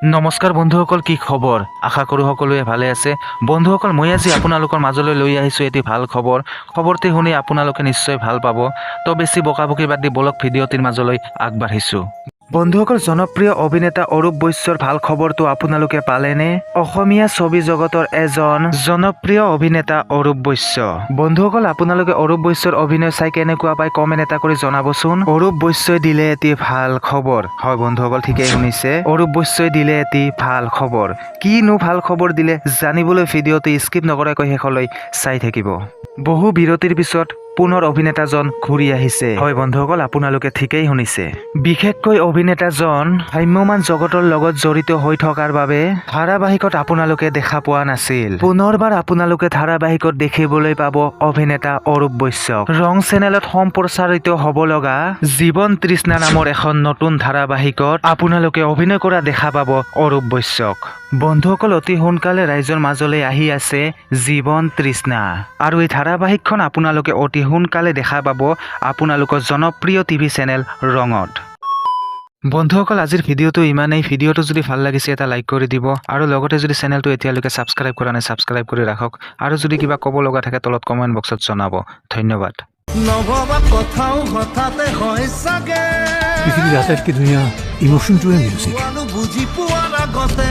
নমস্কাৰ বন্ধুসকল, কি খবৰ? আশা কৰোঁ সকলোৱে ভালে আছে। বন্ধুসকল, মই আজি আপোনালোকৰ মাজলৈ লৈ আহিছোঁ এটি ভাল খবৰ। খবৰটি শুনি আপোনালোকে নিশ্চয় ভাল পাব। তো বেছি বকাবকি বাদ দি বলক ভিডিঅ'টিৰ মাজলৈ আগবাঢ়িছোঁ। বন্ধুসকল, জনপ্ৰিয় অভিনেতা অৰূপ বৈশ্যৰ ভাল খবৰটো আপোনালোকে পালেনে? অসমীয়া ছবি জগতৰ এজন জনপ্ৰিয় অভিনেতা অৰূপ বৈশ্য। বন্ধুসকল, আপোনালোকে অৰূপ বৈশ্যৰ অভিনয় চাই কেনেকুৱা পায় কমেণ্ট এটা কৰি জনাবচোন। অৰূপ বৈশ্যই দিলে এটি ভাল খবৰ। হয় বন্ধুসকল, ঠিকেই শুনিছে, অৰূপ বৈশ্যই দিলে এটি ভাল খবৰ। কিনো ভাল খবৰ দিলে জানিবলৈ ভিডিঅ'টো স্কিপ নকৰাকৈ শেষলৈ চাই থাকিব। বহু বিৰতিৰ পিছত পুনৰ অভিনেতাজন ঘূৰি আহিছে। হয় বন্ধুসকল, আপোনালোকে ঠিকেই শুনিছে। বিশেষকৈ অভিনেতাজন ভ্ৰাম্যমাণ জগতৰ লগত জড়িত হৈ থকাৰ বাবে ধাৰাবাহিকত আপোনালোকে দেখা পোৱা নাছিল। পুনৰবাৰ আপোনালোকে ধাৰাবাহিকত দেখিবলৈ পাব অভিনেতা অৰূপ বৈশ্যক। ৰং চেনেলত সম্প্ৰচাৰিত হ'ব লগা জীৱন তৃষ্ণা নামৰ এখন নতুন ধাৰাবাহিকত আপোনালোকে অভিনয় কৰা দেখা পাব অৰূপ বৈশ্যক। বন্ধুসকল, অতি সোনকালে ৰাইজৰ মাজলৈ আহি আছে জীৱন তৃষ্ণা, আৰু এই ধাৰাবাহিকখন আপোনালোকে অতি সোনকালে দেখা পাব আপোনালোকৰ জনপ্ৰিয় টিভি চেনেল ৰঙত। বন্ধুসকল, আজিৰ ভিডিঅ'টো ইমানেই। ভিডিঅ'টো যদি ভাল লাগিছে এটা লাইক কৰি দিব, আৰু লগতে যদি চেনেলটো এতিয়ালৈকে ছাবস্ক্ৰাইব কৰা নাই ছাবস্ক্ৰাইব কৰি ৰাখক, আৰু যদি কিবা ক'ব লগা থাকে তলত কমেণ্ট বক্সত জনাব। ধন্যবাদ। নভবা কথাও হঠাতে হয় চাগে, পৃথিৱীৰ আটাইতকৈ ধুনীয়া ইমোশ্যনটোৱে মিউজিক। বুজি পোৱাৰ আগতে